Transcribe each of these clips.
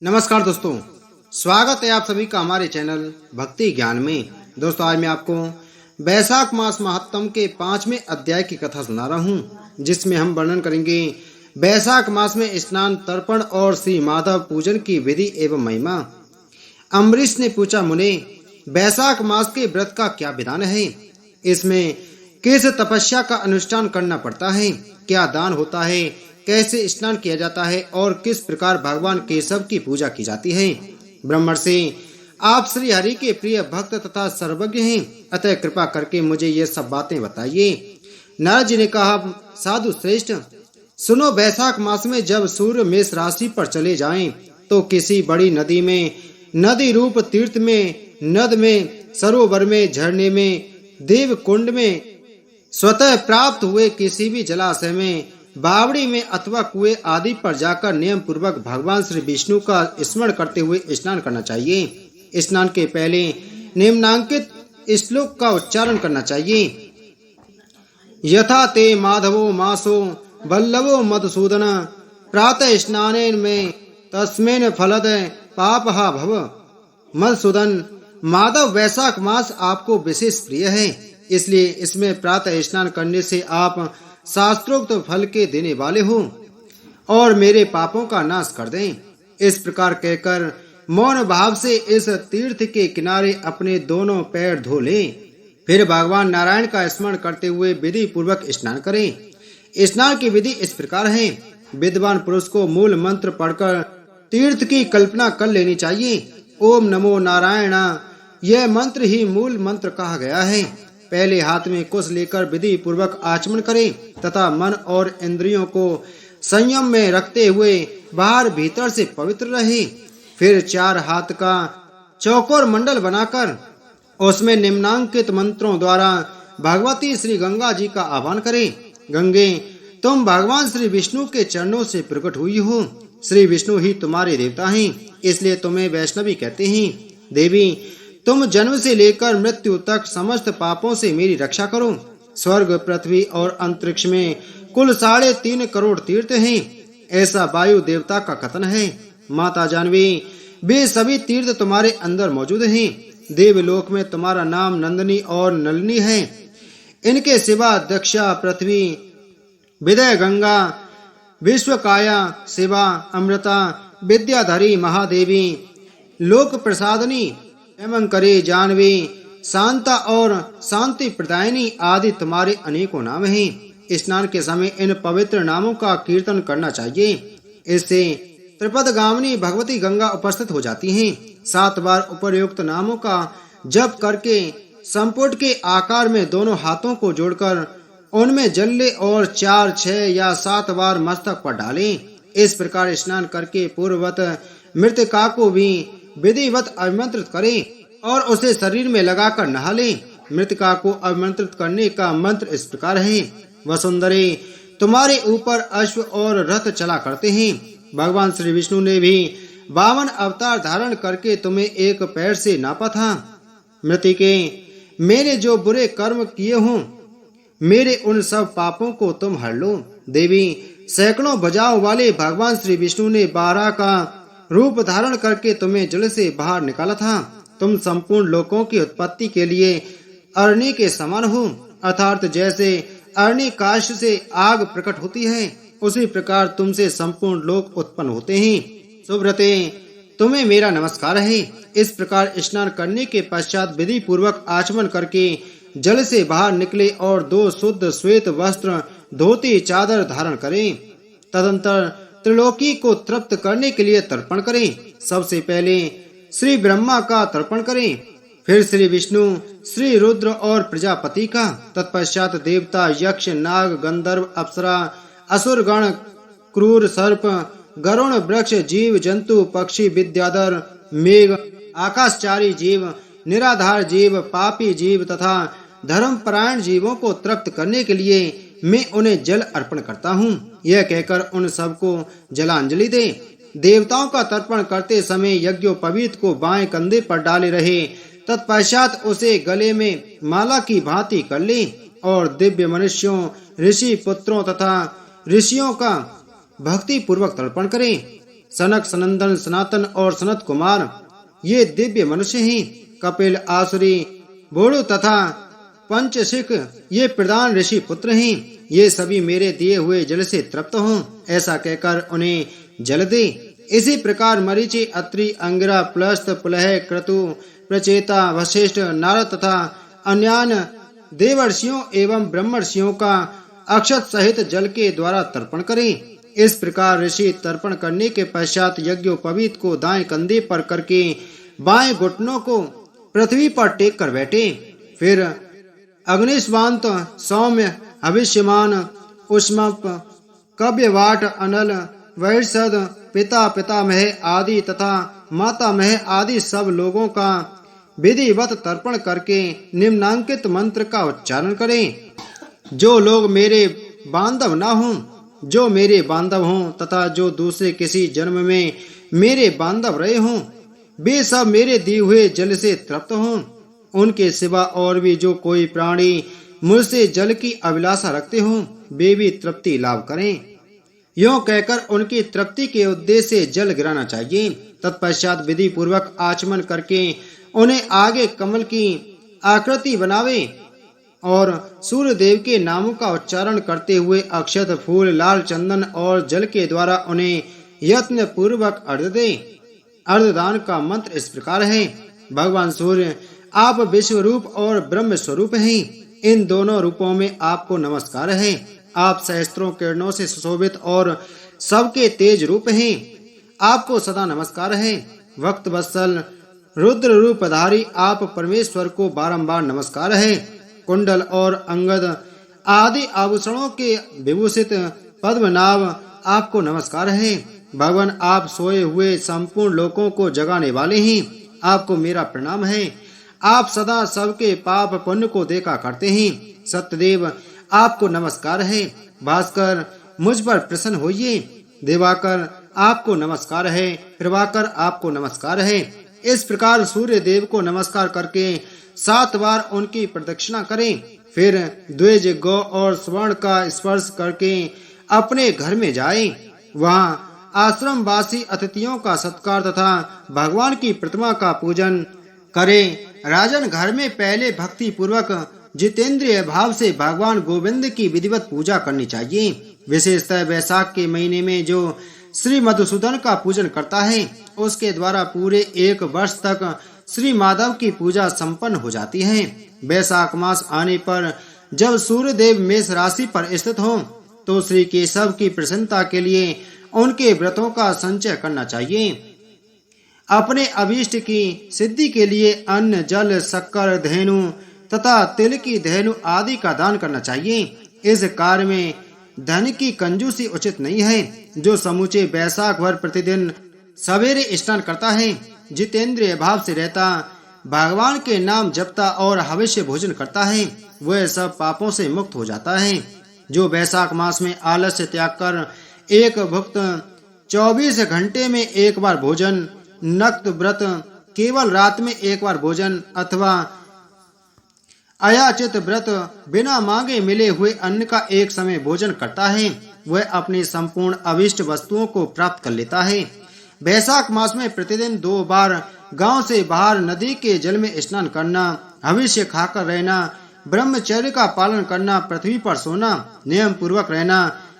नमस्कार दोस्तों, स्वागत है आप सभी का हमारे चैनल भक्ति ज्ञान में। दोस्तों, आज मैं आपको वैशाख मास महात्म के 5वें अध्याय की कथा सुना रहा हूँ, जिसमें हम वर्णन करेंगे वैशाख मास में स्नान, तर्पण और श्री माधव पूजन की विधि एवं महिमा। अम्बरीश ने पूछा, मुने, वैशाख मास के व्रत का क्या विधान है? इसमें किस तपस्या का अनुष्ठान करना पड़ता है? क्या दान होता है? कैसे स्नान किया जाता है और किस प्रकार भगवान केशव की पूजा की जाती है? ब्रह्मर्षि, आप श्री हरि के प्रिय भक्त तथा सर्वज्ञ हैं, अतः कृपा करके मुझे ये सब बातें बताइए। नारद जी ने कहा, साधु श्रेष्ठ, सुनो, वैशाख मास में जब सूर्य मेष राशि पर चले जाएं, तो किसी बड़ी नदी में, नदी रूप तीर्थ में, नद में, सरोवर में, झरने में, देव कुंड में, स्वतः प्राप्त हुए किसी भी जलाशय में, बावड़ी में अथवा कुएं आदि पर जाकर नियम पूर्वक भगवान श्री विष्णु का स्मरण करते हुए स्नान करना चाहिए। स्नान के पहले निम्नांकित श्लोक का उच्चारण करना चाहिए। यथा ते माधवो मासो वल्लभो मधुसूदन प्रातः स्नानेन में तस्मेन फलद पापहा भव। मधुसूदन, माधव वैशाख मास आपको विशेष प्रिय है, इसलिए इसमें प्रातः स्नान करने से आप शास्त्रोक्त फल के देने वाले हो और मेरे पापों का नाश कर दें। इस प्रकार कहकर मौन भाव से इस तीर्थ के किनारे अपने दोनों पैर धो लें। फिर भगवान नारायण का स्मरण करते हुए विधि पूर्वक स्नान करें। स्नान की विधि इस प्रकार है। विद्वान पुरुष को मूल मंत्र पढ़कर तीर्थ की कल्पना कर लेनी चाहिए। ओम नमो नारायण, यह मंत्र ही मूल मंत्र कहा गया है। पहले हाथ में कुश लेकर विधि पूर्वक आचमन करें तथा मन और इंद्रियों को संयम में रखते हुए बाहर भीतर से पवित्र रहे। फिर 4 हाथ का चौकोर मंडल बनाकर उसमें निम्नांकित मंत्रों द्वारा भगवती श्री गंगा जी का आह्वान करें। गंगे, तुम भगवान श्री विष्णु के चरणों से प्रकट हुई हो। श्री विष्णु ही तुम्हारे देवता हैं, इसलिए तुम्हें वैष्णवी कहते हैं। देवी, तुम जन्म से लेकर मृत्यु तक समस्त पापों से मेरी रक्षा करो। स्वर्ग, पृथ्वी और अंतरिक्ष में कुल 3.5 करोड़ तीर्थ हैं, ऐसा वायु देवता का कथन है। माता जानवी, वे सभी तीर्थ तुम्हारे अंदर मौजूद हैं। देवलोक में तुम्हारा नाम नंदिनी और नलिनी है। इनके सिवा दक्षा, पृथ्वी, विदय, गंगा, विश्वकाया, शिवा, अमृता, विद्याधरी, महादेवी, लोक प्रसादनी, हेमंकरी, जानवी, शांता और शांति प्रदायिनी आदि तुम्हारे अनेकों नाम हैं। स्नान के समय इन पवित्र नामों का कीर्तन करना चाहिए। इससे त्रिपदगामिनी भगवती गंगा उपस्थित हो जाती हैं। 7 बार उपर्युक्त नामों का जप करके संपुट के आकार में दोनों हाथों को जोड़कर उनमें जल ले और 4, 6 या 7 बार मस्तक पर डालें। इस प्रकार स्नान करके पूर्ववत मृतका को भी विधिवत आमंत्रित करें और उसे शरीर में लगाकर नहा लें। मृतका को आमंत्रित करने का मंत्र इस प्रकार है। वसुंधरे, तुम्हारे ऊपर अश्व और रथ चला करते हैं। भगवान श्री विष्णु ने भी 52 अवतार धारण करके तुम्हें एक पैर से नापा था। मृतिके, मैंने जो बुरे कर्म किए हों, मेरे उन सब पापों को तुम हर लो। देवी, सैकड़ों भुजाओं वाले भगवान श्री विष्णु ने 12 का रूप धारण करके तुम्हें जल से बाहर निकाला था। तुम संपूर्ण लोकों की उत्पत्ति के लिए अग्नि के समान हो, अर्थात जैसे अग्नि काष्ठ से आग प्रकट होती है, उसी प्रकार तुमसे संपूर्ण लोक उत्पन्न होते हैं। सुब्रते, तुम्हें मेरा नमस्कार है। इस प्रकार स्नान करने के पश्चात विधि पूर्वक आचमन करके जल से बाहर निकले और 2 शुद्ध श्वेत वस्त्र, धोती, चादर धारण करें। तदंतर त्रिलोकी को तृप्त करने के लिए तर्पण करें। सबसे पहले श्री ब्रह्मा का तर्पण करें, फिर श्री विष्णु, श्री रुद्र और प्रजापति का, तत्पश्चात देवता, यक्ष, नाग, गंधर्व, अप्सरा, असुर गण, क्रूर सर्प, गरुण, वृक्ष, जीव जंतु, पक्षी, विद्याधर, मेघ, आकाशचारी जीव, निराधार जीव, पापी जीव तथा धर्मपरायण जीवों को तृप्त करने के लिए मैं उन्हें जल अर्पण करता हूँ। यह कहकर उन सबको जलांजलि दे। देवताओं का तर्पण करते समय यज्ञोपवीत को बाएं कंधे पर डाले रहे। तत्पश्चात उसे गले में माला की भांति कर ले और दिव्य मनुष्यों, ऋषि पुत्रों तथा ऋषियों का भक्ति पूर्वक तर्पण करें। सनक, सनंदन, सनातन और सनत कुमार ये दिव्य मनुष्य हैं। कपिल, आसुरी, बोड़ो तथा पंचशिख ये प्रधान ऋषि पुत्र हैं। ये सभी मेरे दिए हुए जल से तृप्त हों, ऐसा कहकर उन्हें जल दे। इसी प्रकार मरीचि, अत्रि, अंगिरा, प्लस्त, पुलह, क्रतु, प्रचेता, वशिष्ठ, नारद तथा अन्यान्य देवर्षियों एवं ब्रह्मर्षियों का अक्षत सहित जल के द्वारा तर्पण करें। इस प्रकार ऋषि तर्पण करने के पश्चात यज्ञोपवीत को दाएं कंधे पर करके बाएं घुटनों को पृथ्वी पर टेक कर बैठे। फिर अग्निस्वांत, सौम्य, हविष्यमान, उष्मप, कव्यवाट, अनल, वैषद, पिता, पितामह आदि तथा मातामह आदि सब लोगों का विधिवत तर्पण करके निम्नांकित मंत्र का उच्चारण करें। जो लोग मेरे बांधव न हों, जो मेरे बांधव हों तथा जो दूसरे किसी जन्म में मेरे बांधव रहे हों, वे सब मेरे दिए हुए जल से तृप्त हों। उनके सिवा और भी जो कोई प्राणी मुझसे जल की अभिलाषा रखते हों, वे भी तृप्ति लाभ करें। यों कहकर उनकी तृप्ति के उद्देश्य से जल गिराना चाहिए। तत्पश्चात विधि पूर्वक आचमन करके उन्हें आगे कमल की आकृति बनावे और सूर्य देव के नामों का उच्चारण करते हुए अक्षत, फूल, लाल चंदन और जल के द्वारा उन्हें यत्न पूर्वक अर्घ दे। अर्घदान का मंत्र इस प्रकार है। भगवान सूर्य, आप विश्व रूप और ब्रह्म स्वरूप हैं। इन दोनों रूपों में आपको नमस्कार है। आप सहस्त्रों किरणों से सुशोभित और सबके तेज रूप हैं। आपको सदा नमस्कार है। वक्त वत्सल रुद्र रूपधारी आप परमेश्वर को बारंबार नमस्कार है। कुंडल और अंगद आदि आभूषणों के विभूषित पद्मनाभ आपको नमस्कार है। भगवान, आप सोए हुए संपूर्ण लोकों को जगाने वाले हैं। आपको मेरा प्रणाम है। आप सदा सबके पाप पुण्य को देखा करते हैं। सत्यदेव, आपको नमस्कार है। भास्कर, मुझ पर प्रसन्न होइए। दिवाकर, आपको नमस्कार है। प्रभाकर, आपको नमस्कार है। इस प्रकार सूर्य देव को नमस्कार करके 7 बार उनकी प्रदक्षिणा करें। फिर द्विज, गौ और स्वर्ण का स्पर्श करके अपने घर में जाएं। वहाँ आश्रमवासी अतिथियों का सत्कार तथा भगवान की प्रतिमा का पूजन करें। राजन, घर में पहले भक्ति पूर्वक जितेंद्रिय भाव से भगवान गोविंद की विधिवत पूजा करनी चाहिए। विशेषतः वैशाख के महीने में जो श्री मधुसूदन का पूजन करता है, उसके द्वारा पूरे 1 वर्ष तक श्री माधव की पूजा संपन्न हो जाती है। वैशाख मास आने पर जब सूर्य देव मेष राशि पर स्थित हो, तो श्री केशव की प्रसन्नता के लिए उनके व्रतों का संचय करना चाहिए। अपने अभीष्ट की सिद्धि के लिए अन्न, जल, शक्कर, धेनु तथा तिल की धेनु आदि का दान करना चाहिए। इस कार्य में धन की कंजूसी उचित नहीं है। जो समूचे वैशाख भर प्रतिदिन सवेरे स्नान करता है, जितेंद्रिय भाव से रहता, भगवान के नाम जपता और हविष्य भोजन करता है, वह सब पापों से मुक्त हो जाता है। जो वैशाख मास में आलस्य त्याग कर एक भुक्त 24 घंटे में 1 बार भोजन, नक्त व्रत केवल रात में 1 बार भोजन अथवा अयाचित व्रत बिना मांगे मिले हुए अन्न का एक समय भोजन करता है, वह अपनी संपूर्ण अभिष्ट वस्तुओं को प्राप्त कर लेता है। वैशाख मास में प्रतिदिन 2 बार गांव से बाहर नदी के जल में स्नान करना, हविष्य खाकर रहना, ब्रह्मचर्य का पालन करना, पृथ्वी पर सोना, नियम पूर्वक रहना,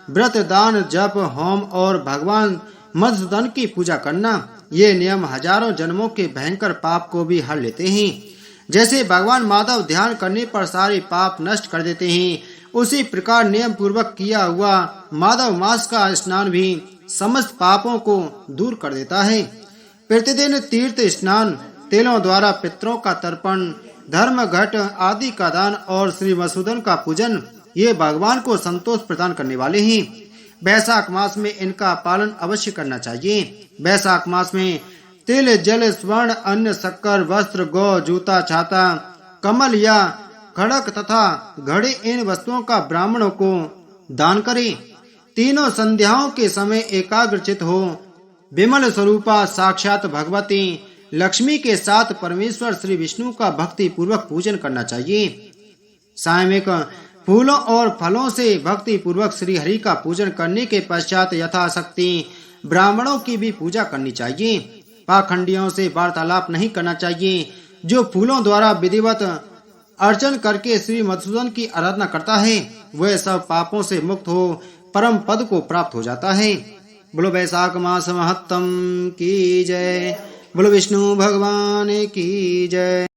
व्रत, दान, जप, होम और भगवान मधुसूदन की पूजा करना, ये नियम हजारों जन्मों के भयंकर पाप को भी हर लेते हैं। जैसे भगवान माधव ध्यान करने पर सारे पाप नष्ट कर देते हैं, उसी प्रकार नियम पूर्वक किया हुआ माधव मास का स्नान भी समस्त पापों को दूर कर देता है। प्रतिदिन तीर्थ स्नान, तेलों द्वारा पितरों का तर्पण, धर्म घट आदि का दान और श्री मधुसूदन का पूजन, ये भगवान को संतोष प्रदान करने वाले हैं। वैशाख मास में इनका पालन अवश्य करना चाहिए। वैशाख मास में तिल, जल, स्वर्ण, अन्न, शक्कर, वस्त्र, गौ, जूता, छाता, कमल या खड़क तथा घड़े इन वस्तुओं का ब्राह्मणों को दान करें। तीनों संध्याओं के समय एकाग्रचित हो विमल स्वरूपा साक्षात भगवती लक्ष्मी के साथ परमेश्वर श्री विष्णु का भक्ति पूर्वक पूजन करना चाहिए। सायमिक फूलों और फलों से भक्ति पूर्वक श्री हरि का पूजन करने के पश्चात यथाशक्ति ब्राह्मणों की भी पूजा करनी चाहिए। पाखंडियों से वार्तालाप नहीं करना चाहिए। जो फूलों द्वारा विधिवत अर्चन करके श्री मधुसूदन की आराधना करता है वह सब पापों से मुक्त हो परम पद को प्राप्त हो जाता है। बोलो वैशाख मास महत्तम की जय। बोलो विष्णु भगवान की जय।